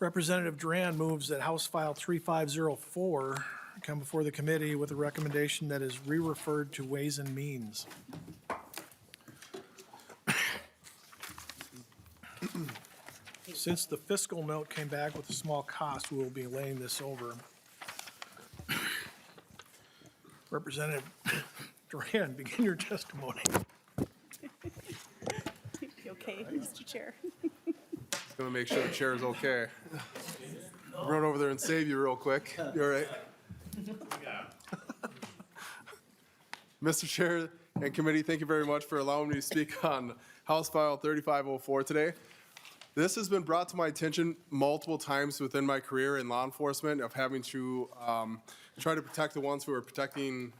Representative Duran moves that House File 3504 come before the committee with a recommendation that is re-referred to Ways and Means. Since the fiscal note came back with a small cost, we will be laying this over. Representative Duran, begin your testimony. Okay, Mr. Chair. Just gonna make sure the chair is okay. Run over there and save you real quick. You all right? Mr. Chair and committee, thank you very much for allowing me to speak on House File 3504 today. This has been brought to my attention multiple times within my career in law enforcement of having to try to protect the ones who are protecting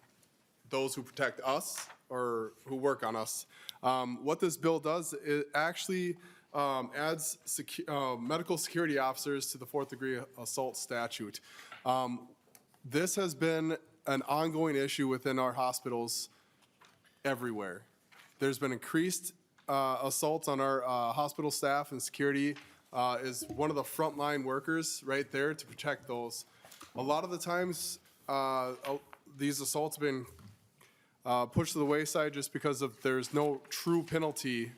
those who protect us or who work on us. What this bill does, it actually adds medical security officers to the 4th degree assault statute. This has been an ongoing issue within our hospitals everywhere. There's been increased assaults on our hospital staff, and security is one of the frontline workers right there to protect those. A lot of the times, these assaults have been pushed to the wayside just because there's no true penalty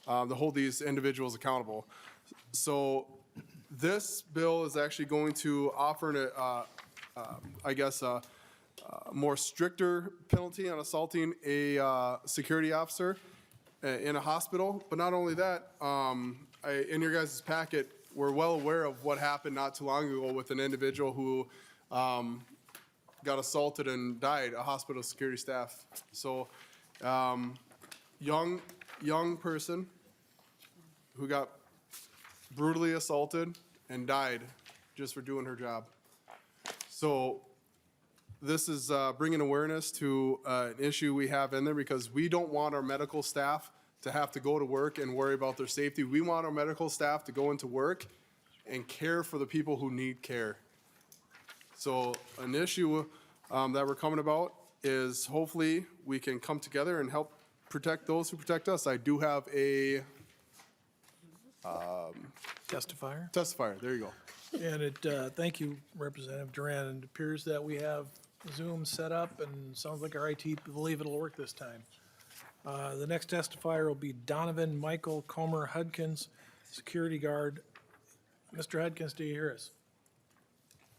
to hold these individuals accountable. So this bill is actually going to offer, a more stricter penalty on assaulting a security officer in a hospital. But not only that, in your guys' packet, we're well aware of what happened not too long ago with an individual who got assaulted and died, a hospital security staff. So young person who got brutally assaulted and died just for doing her job. So this is bringing awareness to an issue we have in there, because we don't want our medical staff to have to go to work and worry about their safety. We want our medical staff to go into work and care for the people who need care. So an issue that we're coming about is hopefully we can come together and help protect those who protect us. I do have a Testifier. testifier. There you go. And thank you, Representative Duran. It appears that we have Zoom set up, and sounds like our IT believe it'll work this time. The next testifier will be Donovan Michael Comer Hudkins, security guard. Mr. Hudkins, do you hear us?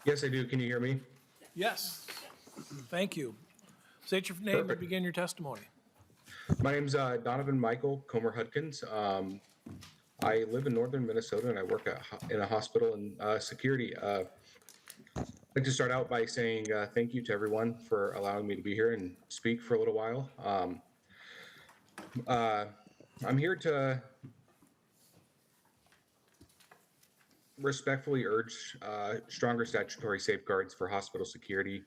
Yes, I do. Can you hear me? Yes. Thank you. State your name and Perfect. begin your testimony. My name's Donovan Michael Comer Hudkins. I live in northern Minnesota, and I work in a hospital in security. I'd like to start out by saying thank you to everyone for allowing me to be here and speak for a little while. I'm here to respectfully urge stronger statutory safeguards for hospital security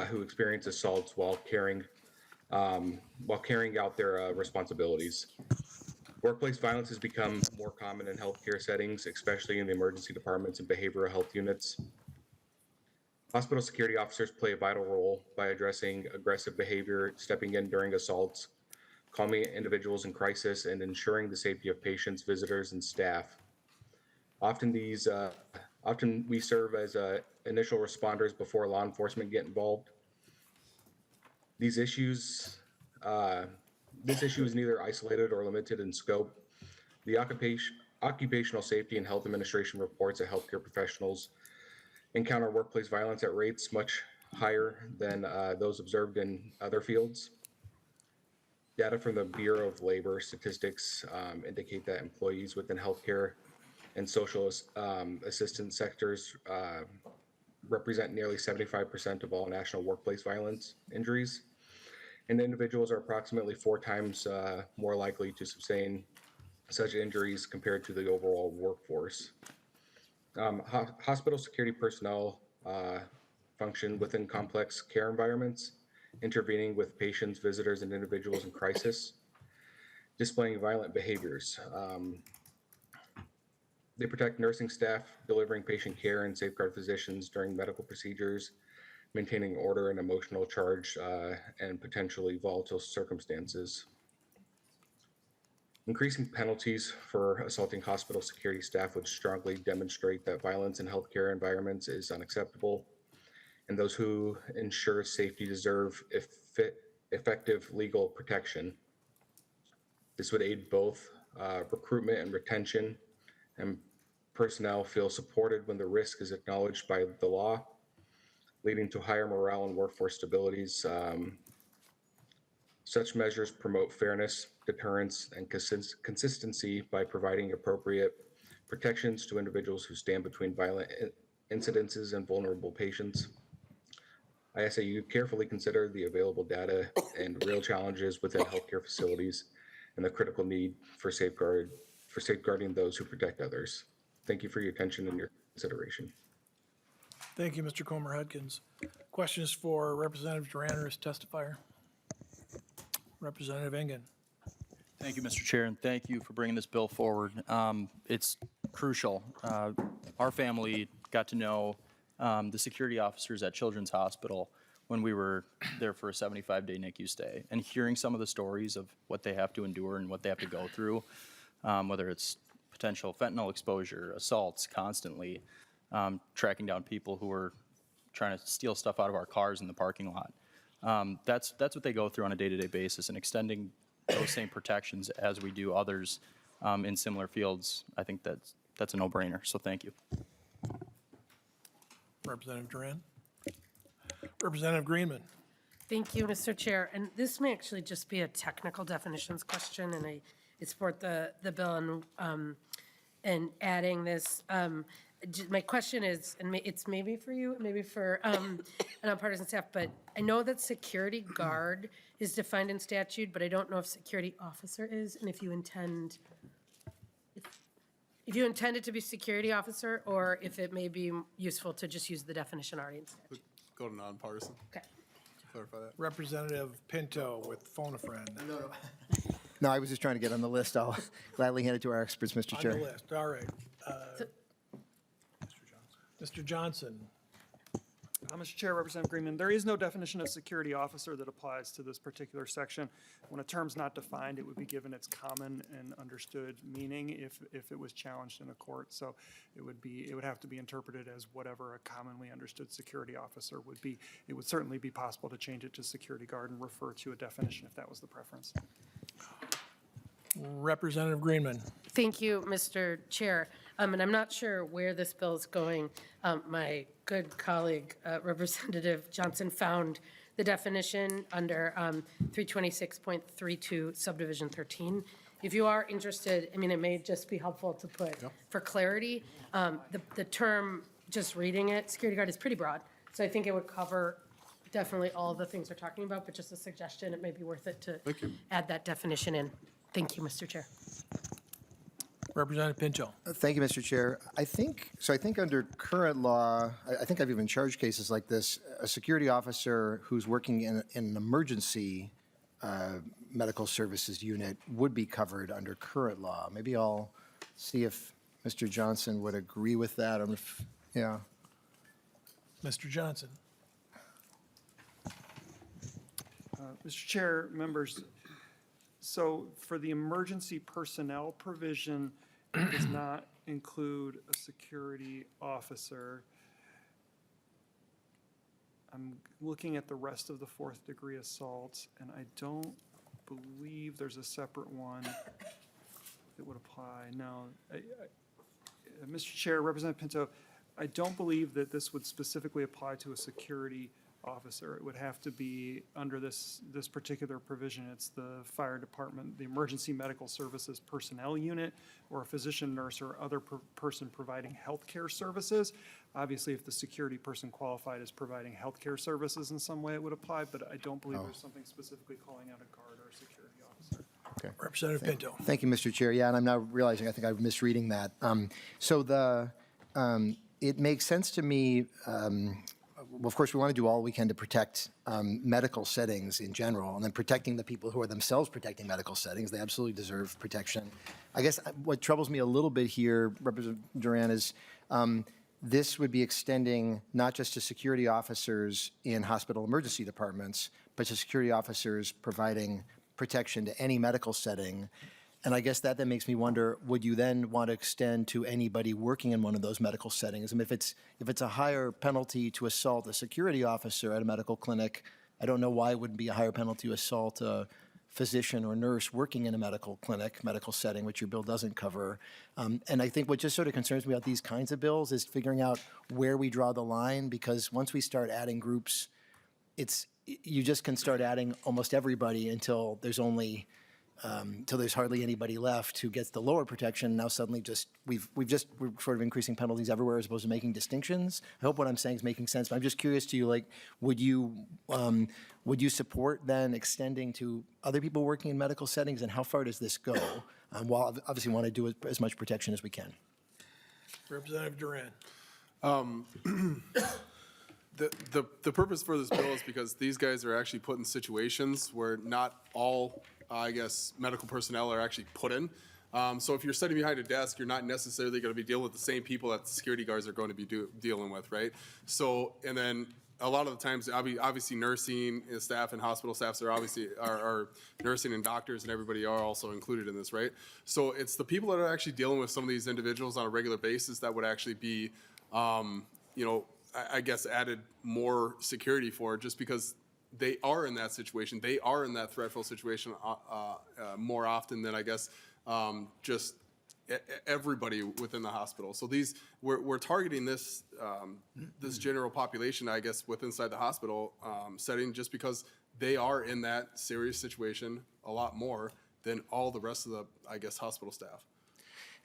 who experience assaults while carrying out their responsibilities. Workplace violence has become more common in healthcare settings, especially in the emergency departments and behavioral health units. Hospital security officers play a vital role by addressing aggressive behavior, stepping in during assaults, calming individuals in crisis, and ensuring the safety of patients, visitors, and staff. Often we serve as initial responders before law enforcement get involved. This issue is neither isolated or limited in scope. The Occupational Safety and Health Administration reports that healthcare professionals encounter workplace violence at rates much higher than those observed in other fields. Data from the Bureau of Labor Statistics indicate that employees within healthcare and social assistance sectors represent nearly 75% of all national workplace violence injuries. And individuals are approximately 4 times more likely to sustain such injuries compared to the overall workforce. Hospital security personnel function within complex care environments, intervening with patients, visitors, and individuals in crisis, displaying violent behaviors. They protect nursing staff, delivering patient care, and safeguard physicians during medical procedures, maintaining order in emotional charge and potentially volatile circumstances. Increasing penalties for assaulting hospital security staff would strongly demonstrate that violence in healthcare environments is unacceptable, and those who ensure safety deserve effective legal protection. This would aid both recruitment and retention, and personnel feel supported when the risk is acknowledged by the law, leading to higher morale and workforce stabilities. Such measures promote fairness, deterrence, and consistency by providing appropriate protections to individuals who stand between violent incidences and vulnerable patients. I ask that you carefully consider the available data and real challenges within healthcare facilities and the critical need for safeguarding those who protect others. Thank you for your attention and your consideration. Thank you, Mr. Comer-Hudkins. Questions for Representative Duran or his testifier? Representative Engen. Thank you, Mr. Chair, and thank you for bringing this bill forward. It's crucial. Our family got to know the security officers at Children's Hospital when we were there for a 75-day NICU stay, and hearing some of the stories of what they have to endure and what they have to go through, whether it's potential fentanyl exposure, assaults constantly, tracking down people who are trying to steal stuff out of our cars in the parking lot. That's what they go through on a day-to-day basis, and extending those same protections as we do others in similar fields, I think that's a no-brainer, so thank you. Representative Duran. Representative Greenman. Thank you, Mr. Chair. And this may actually just be a technical definitions question, and I support the bill and adding this. My question is, and it's maybe for you, maybe for nonpartisan staff, but I know that security guard is defined in statute, but I don't know if security officer is, and if you intend it to be security officer, or if it may be useful to just use the definition already in statute. Go to nonpartisan. Okay. Clarify that. Representative Pinto with phone a friend. No, I was just trying to get on the list. I'll gladly hand it to our experts, Mr. On Chair. the list, all right. Mr. Johnson. Mr. Chair, Representative Greenman, there is no definition of security officer that applies to this particular section. When a term's not defined, it would be given its common and understood meaning if it was challenged in a court. So it would have to be interpreted as whatever a commonly understood security officer would be. It would certainly be possible to change it to security guard and refer to a definition if that was the preference. Representative Greenman. Thank you, Mr. Chair. And I'm not sure where this bill is going. My good colleague, Representative Johnson, found the definition under 326.32 subdivision 13. If you are interested, I mean, it may just be helpful to put, for clarity, the term, just reading it, security guard is pretty broad. So I think it would cover definitely all the things we're talking about, but just a suggestion, it may be worth it to add that definition in. Thank you, Mr. Chair. Representative Pinto. Thank you, Mr. Chair. I think under current law, I think I've even charged cases like this, a security officer who's working in an emergency medical services unit would be covered under current law. Maybe I'll see if Mr. Johnson would agree with that, or if, yeah. Mr. Johnson. Mr. Chair, members, so for the emergency personnel provision, it does not include a security officer. I'm looking at the rest of the fourth degree assaults, and I don't believe there's a separate one that would apply. No. Mr. Chair, Representative Pinto, I don't believe that this would specifically apply to a security officer. It would have to be under this particular provision. It's the fire department, the emergency medical services personnel unit, or a physician, nurse, or other person providing healthcare services. Obviously, if the security person qualified as providing healthcare services in some way, it would apply, but I don't believe there's something specifically calling out a guard or a security officer. Okay. Representative Pinto. Thank you, Mr. Chair. Yeah, and I'm now realizing I think I'm misreading that. So it makes sense to me. Well, of course, we want to do all we can to protect medical settings in general, and then protecting the people who are themselves protecting medical settings. They absolutely deserve protection. I guess what troubles me a little bit here, Representative Duran, is this would be extending not just to security officers in hospital emergency departments, but to security officers providing protection to any medical setting. And I guess that then makes me wonder, would you then want to extend to anybody working in one of those medical settings? I mean, if it's a higher penalty to assault a security officer at a medical clinic, I don't know why it wouldn't be a higher penalty to assault a physician or nurse working in a medical clinic, medical setting, which your bill doesn't cover. And I think what just sort of concerns me about these kinds of bills is figuring out where we draw the line, because once we start adding groups, you just can start adding almost everybody until there's hardly anybody left who gets the lower protection. Now suddenly we're sort of increasing penalties everywhere as opposed to making distinctions. I hope what I'm saying is making sense, but I'm just curious to you, like, would you support then extending to other people working in medical settings, and how far does this go? While obviously want to do as much protection as we can. Representative Duran. The purpose for this bill is because these guys are actually put in situations where not all, I guess, medical personnel are actually put in. So if you're sitting behind a desk, you're not necessarily going to be dealing with the same people that the security guards are going to be dealing with, right? So, and then a lot of the times, obviously nursing staff and hospital staffs are obviously, are nursing and doctors and everybody are also included in this, right? So it's the people that are actually dealing with some of these individuals on a regular basis that would actually be, I guess, added more security for, just because they are in that situation. They are in that threatful situation more often than, I guess, just everybody within the hospital. So we're targeting this this general population, I guess, inside the hospital setting, just because they are in that serious situation a lot more than all the rest of the, I guess, hospital staff.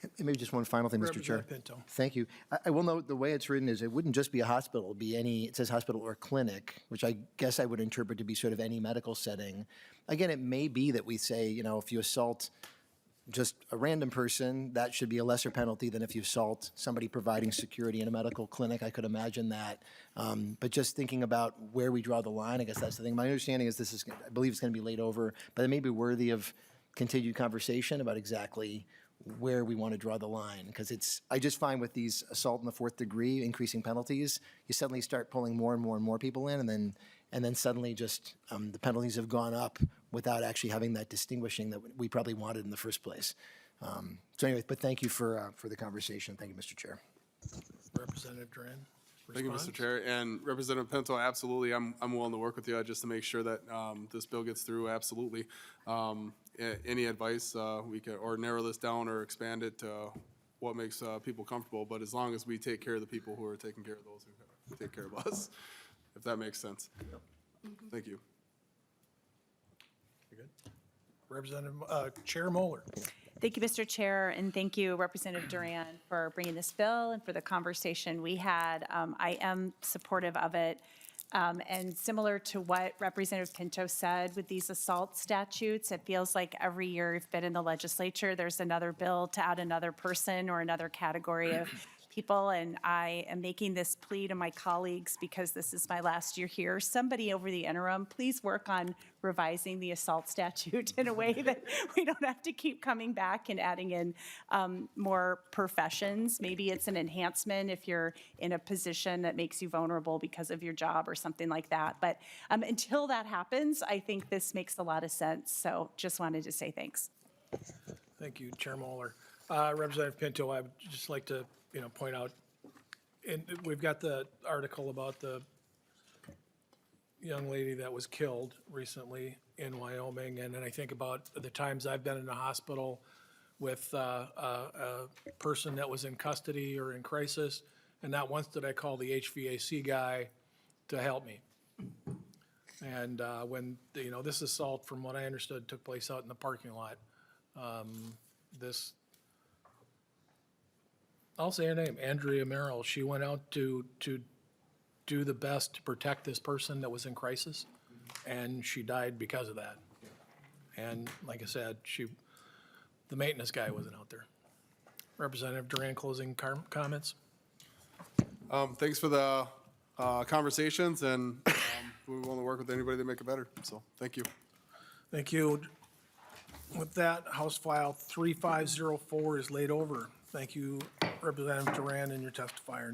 And maybe just one final thing, Mr. Chair. Representative Pinto. Thank you. I will note the way it's written is it wouldn't just be a hospital, it'd be it says hospital or clinic, which I guess I would interpret to be sort of any medical setting. Again, it may be that we say, if you assault just a random person, that should be a lesser penalty than if you assault somebody providing security in a medical clinic. I could imagine that. But just thinking about where we draw the line, I guess that's the thing. My understanding is I believe it's going to be laid over, but it may be worthy of continued conversation about exactly where we want to draw the line, because I just find with these assault in the fourth degree increasing penalties, you suddenly start pulling more and more and more people in, and then suddenly just the penalties have gone up without actually having that distinguishing that we probably wanted in the first place. So anyway, but thank you for the conversation. Thank you, Mr. Chair. Representative Duran. Thank you, Mr. Chair. And Representative Pinto, absolutely, I'm willing to work with you just to make sure that this bill gets through, absolutely. Any advice we could, or narrow this down or expand it to what makes people comfortable, but as long as we take care of the people who are taking care of those who take care of us, if that makes sense. Thank you. You good? Representative, Chair Moeller. Thank you, Mr. Chair, and thank you, Representative Duran, for bringing this bill and for the conversation we had. I am supportive of it. And similar to what Representative Pinto said with these assault statutes, it feels like every year you've been in the legislature, there's another bill to add another person or another category of people. And I am making this plea to my colleagues because this is my last year here. Somebody over the interim, please work on revising the assault statute in a way that we don't have to keep coming back and adding in more professions. Maybe it's an enhancement if you're in a position that makes you vulnerable because of your job or something like that. But until that happens, I think this makes a lot of sense. So just wanted to say thanks. Thank you, Chair Moeller. Representative Pinto, I would just like to, point out, and we've got the article about the young lady that was killed recently in Wyoming, and then I think about the times I've been in the hospital with a person that was in custody or in crisis, and not once did I call the HVAC guy to help me. And when, this assault, from what I understood, took place out in the parking lot. I'll say her name, Andrea Merrill. She went out to do the best to protect this person that was in crisis, and she died because of that. And like I said, the maintenance guy wasn't out there. Representative Duran, closing comments? Thanks for the conversations, and we want to work with anybody to make it better. So thank you. Thank you. With that, House File 3504 is laid over. Thank you, Representative Duran, and your testifier.